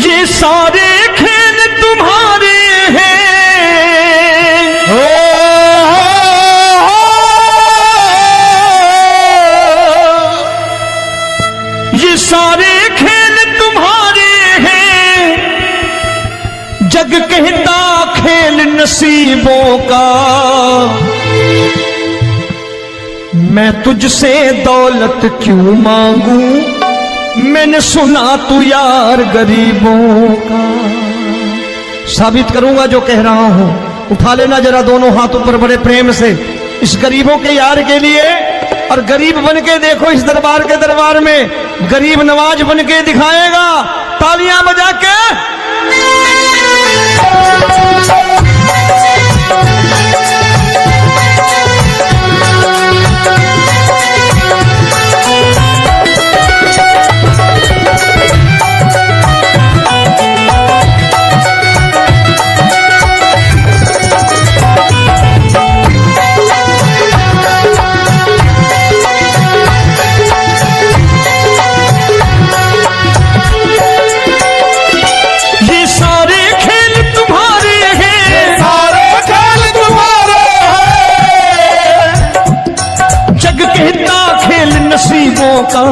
ये सारे खेल तुम्हारे हैं, ये सारे खेल तुम्हारे हैं, जग कहता खेल नसीबों का। मैं तुझसे दौलत क्यों मांगू, मैंने सुना तू यार गरीबों का। साबित करूंगा जो कह रहा हूं। उठा लेना जरा दोनों हाथ ऊपर बड़े प्रेम से इस गरीबों के यार के लिए, और गरीब बन के देखो इस दरबार के दरबार में गरीब नवाज बन के दिखाएगा, तालियां बजा के। नसीबों का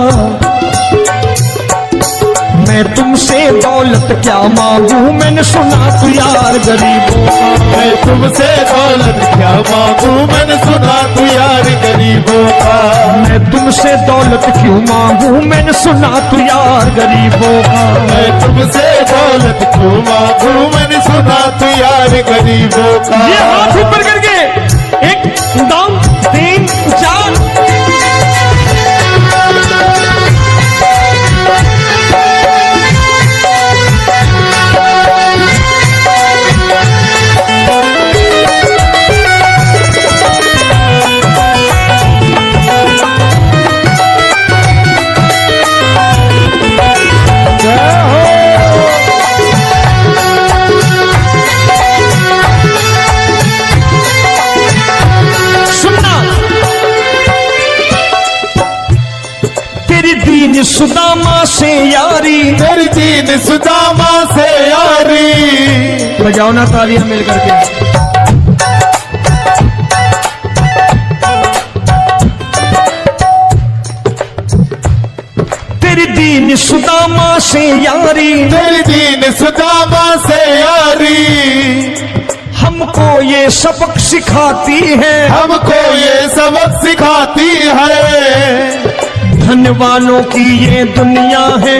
मैं तुमसे दौलत क्या मांगू, मैंने सुना तू यार गरीबों का। मैं तुमसे दौलत क्या मांगू, मैंने सुना तू यार गरीबों का। मैं तुमसे दौलत क्यों मांगू, मैंने सुना तू यार गरीबों का। मैं तुमसे दौलत क्यों मांगू, मैंने सुना तू यार गरीबों का। ये हाथ ऊपर करके 1 2 3 4 सुदामा से यारी, तेरी दीन सुदामा से यारी। बजाओ ना तालियां मिल करके। तेरी दीन सुदामा से यारी, तेरी दीन सुदामा से यारी। हमको ये सबक सिखाती है, हमको ये सबक सिखाती है। धनवानों की ये दुनिया है,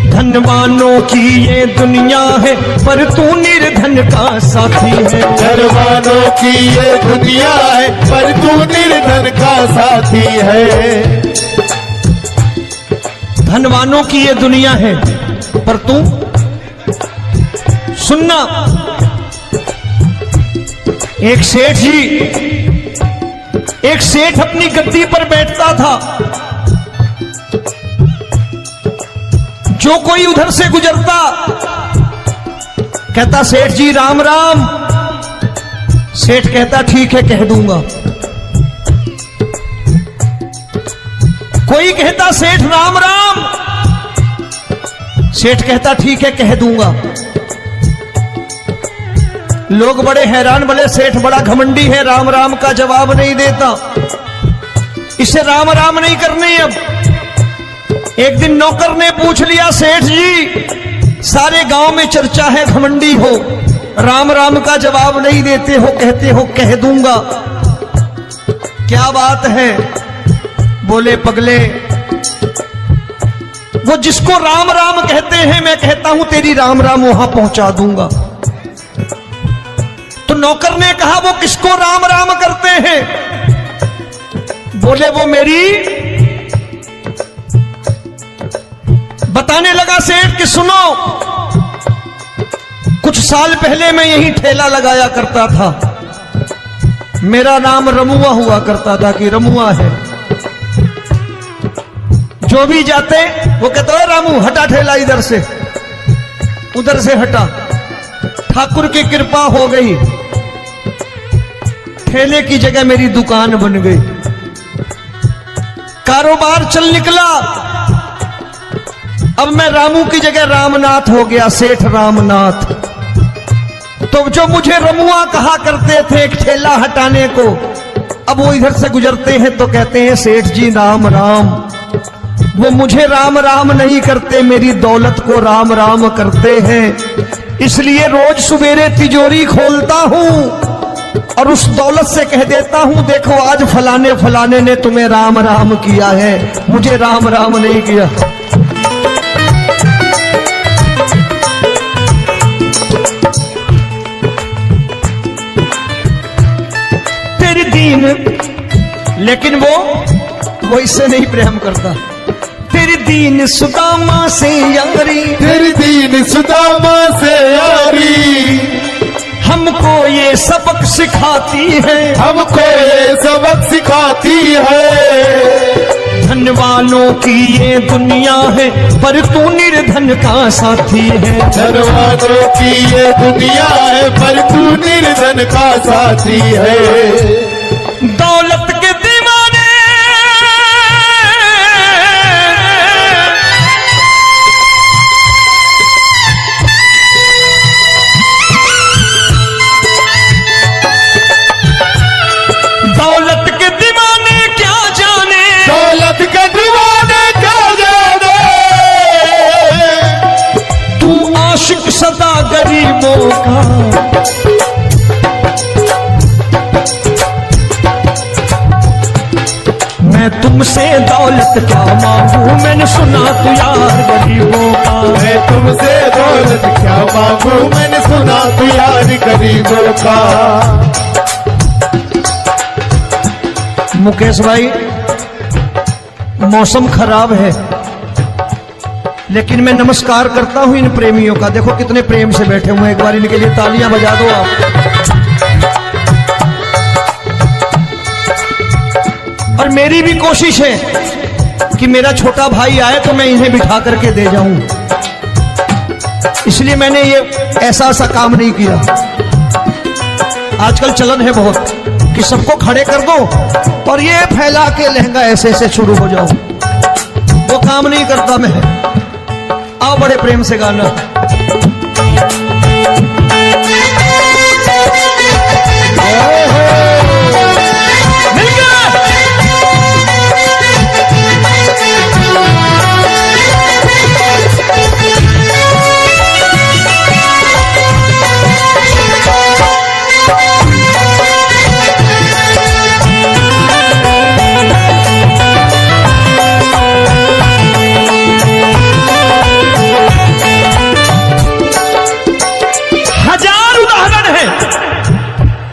धनवानों की ये दुनिया है, पर तू निर्धन का साथी है। धनवानों की ये दुनिया है, पर तू निर्धन का साथी है। धनवानों की ये दुनिया है, पर तू सुनना। एक सेठ अपनी गद्दी पर बैठता था। जो कोई उधर से गुजरता कहता सेठ जी राम राम। सेठ कहता ठीक है कह दूंगा। कोई कहता सेठ राम राम। सेठ कहता ठीक है कह दूंगा। लोग बड़े हैरान, बोले सेठ बड़ा घमंडी है, राम राम का जवाब नहीं देता, इसे राम राम नहीं करने। अब एक दिन नौकर ने पूछ लिया सेठ जी सारे गांव में चर्चा है घमंडी हो, राम राम का जवाब नहीं देते हो, कहते हो कह दूंगा, क्या बात है? बोले पगले वो जिसको राम राम कहते हैं मैं कहता हूं तेरी राम राम वहां पहुंचा दूंगा। तो नौकर ने कहा वो किसको राम राम करते हैं? बोले वो मेरी। बताने लगा सेठ कि सुनो, कुछ साल पहले मैं यही ठेला लगाया करता था, मेरा नाम रमुआ हुआ करता था कि रमुआ है। जो भी जाते वो कहते हैं रामू हटा ठेला इधर से, उधर से हटा। ठाकुर की कृपा हो गई, ठेले की जगह मेरी दुकान बन गई, कारोबार चल निकला। अब मैं रामू की जगह रामनाथ हो गया, सेठ रामनाथ। तो जो मुझे रमुआ कहा करते थे एक ठेला हटाने को, अब वो इधर से गुजरते हैं तो कहते हैं सेठ जी राम राम। वो मुझे राम राम नहीं करते, मेरी दौलत को राम राम करते हैं। इसलिए रोज सवेरे तिजोरी खोलता हूं और उस दौलत से कह देता हूं, देखो आज फलाने फलाने ने तुम्हें राम राम किया है, मुझे राम राम नहीं किया। तेरी दीन, लेकिन वो इससे नहीं प्रेम करता। तेरी दीन सुदामा से यारी, तेरी दीन सुदामा से यारी, हमको ये सबक सिखाती है, हमको ये सबक सिखाती है। धन वालों की ये दुनिया है, पर तू निर्धन का साथी है। धन वालों की ये दुनिया है, पर तू निर्धन का साथी है। दौलत के दीवाने दौलत के दीवाने क्या जाने, दौलत के दीवाने क्या जाने। तू आशिक सदा गरीबों का। मैं तुमसे दौलत क्या मांगू, मैंने सुना तू यार गरीबों का। मैं तुमसे दौलत क्या मांगू, मैंने सुना तू यार गरीबों का। मुकेश भाई, मौसम खराब है, लेकिन मैं नमस्कार करता हूं इन प्रेमियों का। देखो कितने प्रेम से बैठे हुए हैं, एक बार इनके लिए तालियां बजा दो आप। और मेरी भी कोशिश है कि मेरा छोटा भाई आए तो मैं इन्हें बिठा करके दे जाऊं, इसलिए मैंने ये ऐसा काम नहीं किया। आजकल चलन है बहुत कि सबको खड़े कर दो और ये फैला के लहंगा ऐसे ऐसे शुरू हो जाओ, वो काम नहीं करता मैं। आओ बड़े प्रेम से गाना।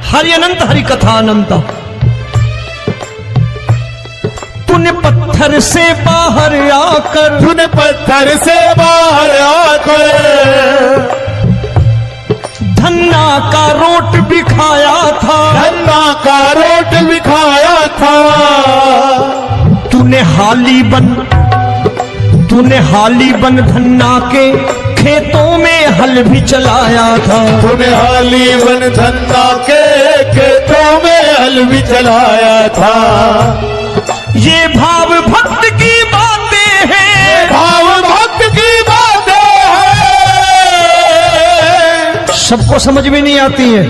हरि अनंत हरि कथा अनंत। तूने पत्थर से बाहर आकर, तूने पत्थर से बाहर आकर धन्ना का रोट भी खाया था, धन्ना का रोट भी खाया था। तूने हाली बन धन्ना के खेतों में हल भी चलाया था। तूने हाली बन धन्ना के खेतों में हल भी चलाया था। ये भाव भक्त की बातें हैं, भाव भक्त की बातें हैं, सबको समझ में नहीं आती है।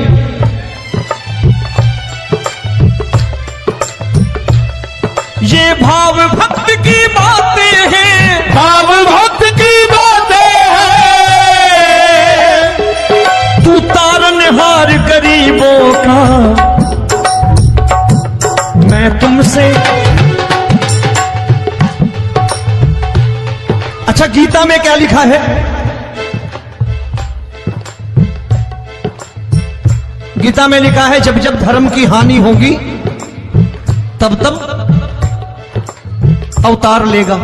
ये भाव भक्त की बातें हैं, भाव भक्त की बातें हैं। तू तारनहार गरीबों का, मैं तुमसे। अच्छा, गीता में क्या लिखा है? गीता में लिखा है जब जब धर्म की हानि होगी तब तब अवतार लेगा।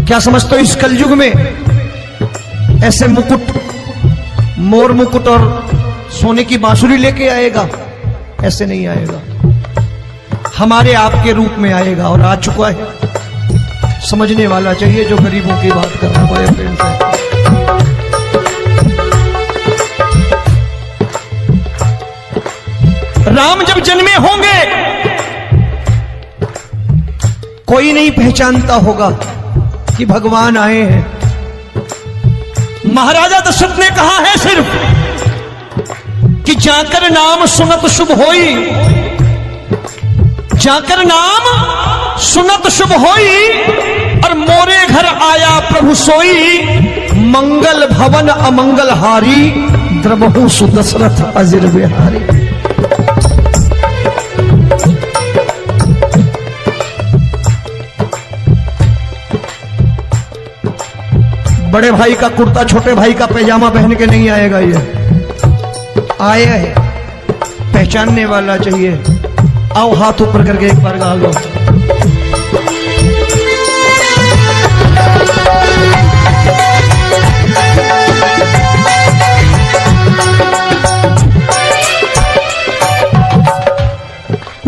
क्या समझते हो, इस कलयुग में ऐसे मुकुट, मोर मुकुट और सोने की बांसुरी लेके आएगा? ऐसे नहीं आएगा, हमारे आपके रूप में आएगा और आ चुका है। समझने वाला चाहिए जो गरीबों की बात कर रहा है बड़े प्रेम से। राम जब जन्मे होंगे कोई नहीं पहचानता होगा, कि भगवान आए हैं। महाराजा दशरथ ने कहा है सिर्फ कि जाकर नाम सुनत शुभ होई, जाकर नाम सुनत शुभ होई, और मोरे घर आया प्रभु सोई, मंगल भवन अमंगल हारी, द्रबहु सुदशरथ अजिर बिहारी। बड़े भाई का कुर्ता छोटे भाई का पैजामा पहन के नहीं आएगा, ये आया है पहचानने वाला चाहिए। आओ हाथ ऊपर करके एक बार गा लो।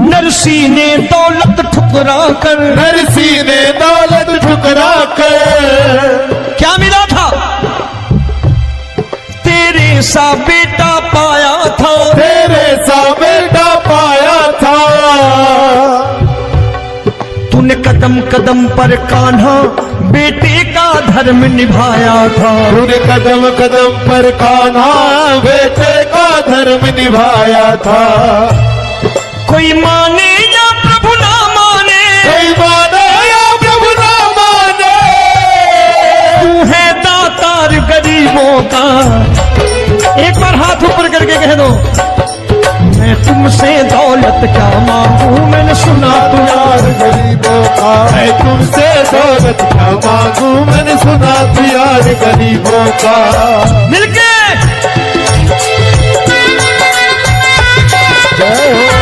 नरसी ने दौलत ठुकरा कर, नरसी ने दौलत ठुकरा कर, क्या मिला था? तेरे सा बेटा पाया था, तेरे सा बेटा पाया था। तूने कदम कदम पर कान्हा बेटे का धर्म निभाया था, तूने कदम कदम पर कान्हा बेटे का धर्म निभाया था। कोई माने या प्रभु ना माने, कोई माने या प्रभु ना माने, तू है दातार गरीबों का। एक बार हाथ ऊपर करके कह दो, मैं तुमसे दौलत क्या मांगू, मैंने सुना तू यार गरीबों का। मैं तुमसे दौलत क्या मांगू, मैंने सुना तू यार गरीबों का। मिलके जय हो।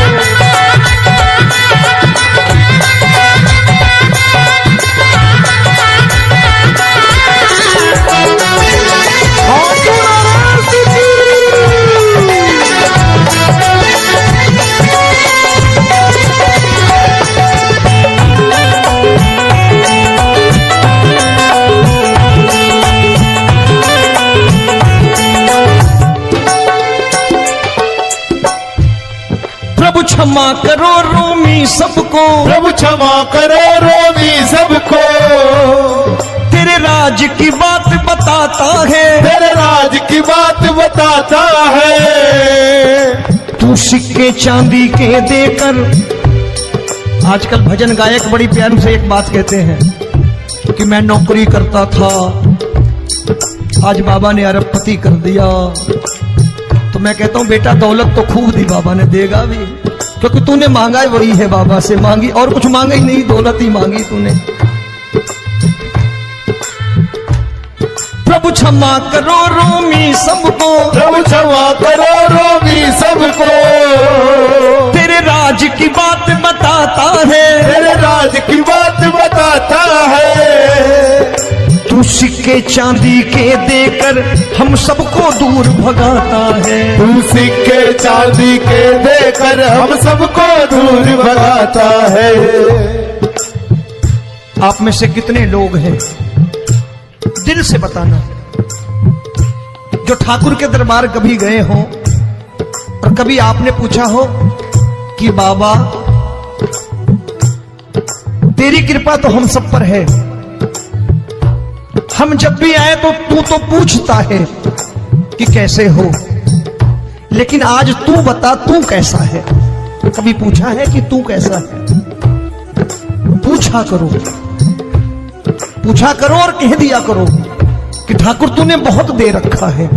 प्रभु क्षमा करो रोमी सबको, प्रभु क्षमा करो रोमी सबको। तेरे राज की बात बताता है, तेरे राज की बात बताता है। तू सिक्के चांदी के देकर। आजकल भजन गायक बड़ी प्यार से एक बात कहते हैं कि मैं नौकरी करता था, आज बाबा ने अरबपति कर दिया। तो मैं कहता हूं बेटा दौलत तो खूब दी बाबा ने, देगा भी, क्योंकि तूने मांगा ही वही है बाबा से, मांगी और कुछ मांगा ही नहीं, दौलत ही मांगी तूने। प्रभु क्षमा करो रोमी सबको, प्रभु क्षमा करो रोमी सबको। तेरे राज की बात बताता है, तेरे राज की बात बताता है। तू सिक्के चांदी के देकर हम सबको दूर भगाता है। तू सिक्के चांदी के देकर हम सबको दूर भगाता है। आप में से कितने लोग हैं, दिल से बताना, जो ठाकुर के दरबार कभी गए हो और कभी आपने पूछा हो कि बाबा तेरी कृपा तो हम सब पर है, हम जब भी आए तो तू तो पूछता है कि कैसे हो, लेकिन आज तू बता तू कैसा है। कभी पूछा है कि तू कैसा है? पूछा करो, पूछा करो और कह दिया करो कि ठाकुर तूने बहुत दे रखा है,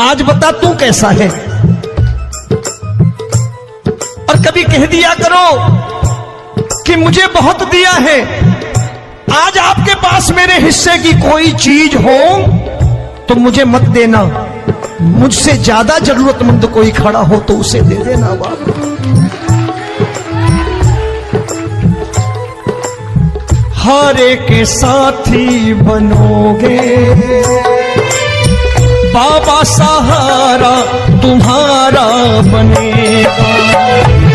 आज बता तू कैसा है। और कभी कह दिया करो कि मुझे बहुत दिया है, आज आपके पास मेरे हिस्से की कोई चीज हो तो मुझे मत देना, मुझसे ज्यादा जरूरतमंद कोई खड़ा हो तो उसे दे देना बाबा। हारे के साथी बनोगे बाबा, सहारा तुम्हारा बनेगा।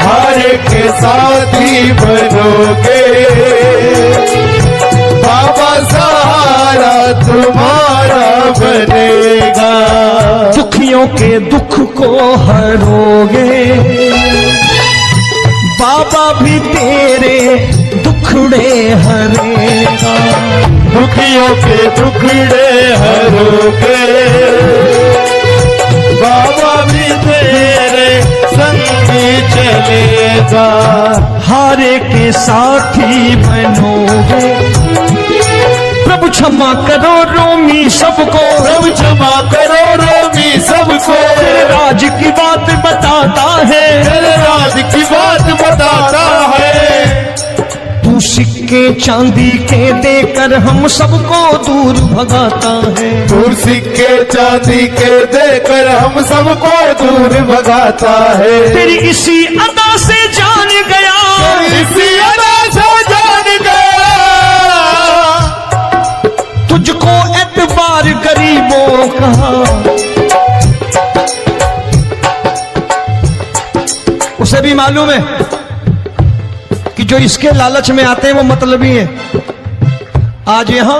हारे के साथी बनोगे बाबा, सहारा तुम्हारा बनेगा। दुखियों के दुख को हरोगे बाबा, भी तेरे दुखड़े हरेगा। दुखियों के दुखड़े हरोगे, बाबा भी तेरे संगी चलेगा। हारे के साथी बनोगे, प्रभु क्षमा करो रोमी सबको, प्रभु क्षमा करो रोमी सबको, तेरे राज की बात बताता है, तेरे राज की बात बताता है। तू सिक्के चांदी के देकर हम सबको दूर भगाता है, तू सिक्के चांदी के देकर हम सबको दूर भगाता है। तेरी इसी अदा से जान गया, इसी अदा से जान गया, तुझको एतबार गरीबों का। उसे भी मालूम है कि जो इसके लालच में आते हैं वो मतलबी हैं। आज यहां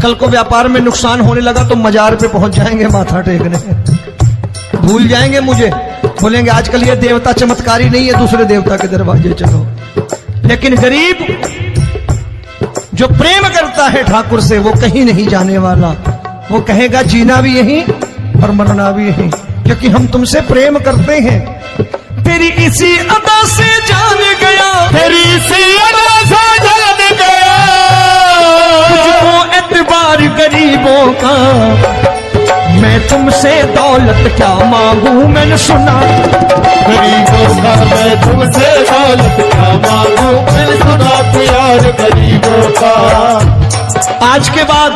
कल को व्यापार में नुकसान होने लगा तो मजार पे पहुंच जाएंगे माथा टेकने, भूल जाएंगे मुझे, बोलेंगे आजकल ये देवता चमत्कारी नहीं है, दूसरे देवता के दरवाजे चलो। लेकिन गरीब जो प्रेम करता है ठाकुर से वो कहीं नहीं जाने वाला, वो कहेगा जीना भी यहीं और मरना भी यहीं, क्योंकि हम तुमसे प्रेम करते हैं। तेरी इसी अदा से जान गया, तेरी इसी अदा से जान गया, तुझको एतबार गरीबों का। मैं तुमसे दौलत क्या मांगू, मैंने सुना गरीबों का मैं तुमसे दौलत क्या मांगू, मैंने सुना प्यार गरीबों का। आज के बाद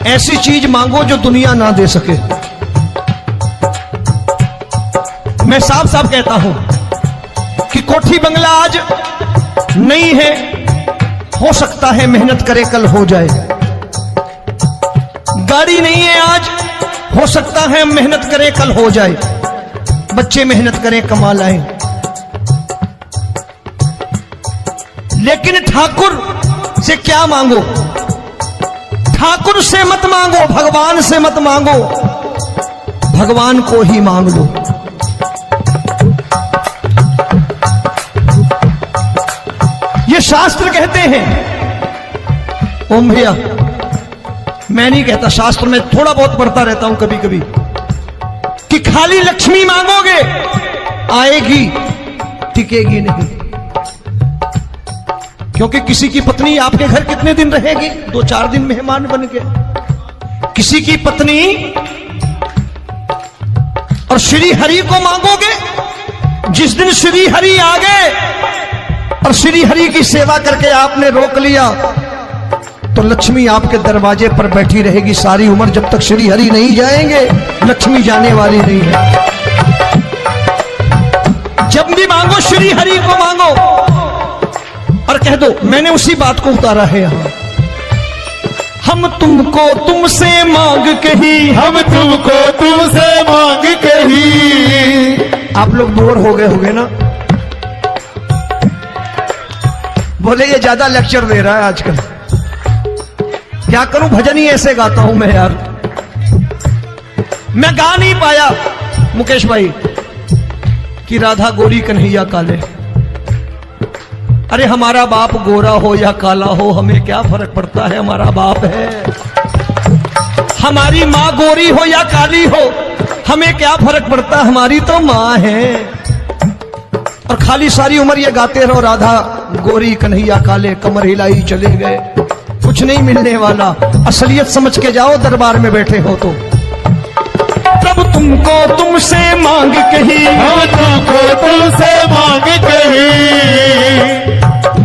ऐसी चीज मांगो जो दुनिया ना दे सके। मैं साफ साफ कहता हूं कि कोठी बंगला आज नहीं है, हो सकता है मेहनत करे कल हो जाए। गाड़ी नहीं है आज, हो सकता है मेहनत करें कल हो जाए। बच्चे मेहनत करें कमा लाएं, लेकिन ठाकुर से क्या मांगो? ठाकुर से मत मांगो, भगवान से मत मांगो, भगवान को ही मांग लो। ये शास्त्र कहते हैं, ओम भैया मैं नहीं कहता, शास्त्र में थोड़ा बहुत पढ़ता रहता हूं कभी कभी, कि खाली लक्ष्मी मांगोगे आएगी, टिकेगी नहीं। क्योंकि किसी की पत्नी आपके घर कितने दिन रहेगी? 2-4 दिन मेहमान बन के। किसी की पत्नी और श्री हरि को मांगोगे, जिस दिन श्री हरि आ गए और श्री हरि की सेवा करके आपने रोक लिया तो लक्ष्मी आपके दरवाजे पर बैठी रहेगी सारी उम्र, जब तक श्री हरि नहीं जाएंगे लक्ष्मी जाने वाली नहीं है। जब भी मांगो श्री हरि को मांगो और कह दो मैंने उसी बात को उतारा है यहां, हम तुमको तुमसे मांग कही, हम तुमको तुमसे मांग कही। आप लोग बोर हो गए होंगे ना, बोले ये ज्यादा लेक्चर दे रहा है आजकल। क्या करूं, भजन ही ऐसे गाता हूं मैं यार। मैं गा नहीं पाया मुकेश भाई कि राधा गोरी कन्हैया काले। अरे हमारा बाप गोरा हो या काला हो हमें क्या फर्क पड़ता है, हमारा बाप है। हमारी माँ गोरी हो या काली हो हमें क्या फर्क पड़ता, हमारी तो माँ है। और खाली सारी उम्र ये गाते रहो राधा गोरी कन्हैया काले, कमर हिलाई चले गए, कुछ नहीं मिलने वाला। असलियत समझ के जाओ दरबार में बैठे हो तो। प्रभु तुमको तुमसे मांग कही, हम तुमको तुमसे मांग कही।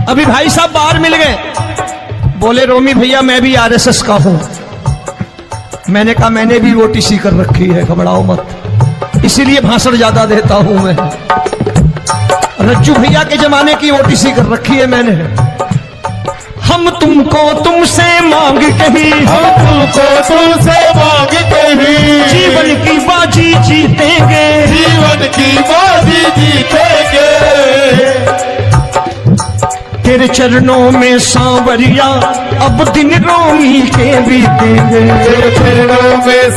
अभी भाई साहब बाहर मिल गए, बोले रोमी भैया मैं भी आरएसएस का हूं। मैंने कहा मैंने भी ओटीसी कर रखी है, घबराओ मत, इसीलिए भाषण ज्यादा देता हूं मैं। रज्जू भैया के जमाने की ओटीसी कर रखी है मैंने। हम तुमको तुमसे मांग कही, हम तुमको तुमसे मांग कही। जीवन की बाजी जीतेंगे, जीवन की बाजी जीतेंगे। तेरे चरणों में सांवरिया अब दिन रोमी के बीतेंगे। तेरे चरणों में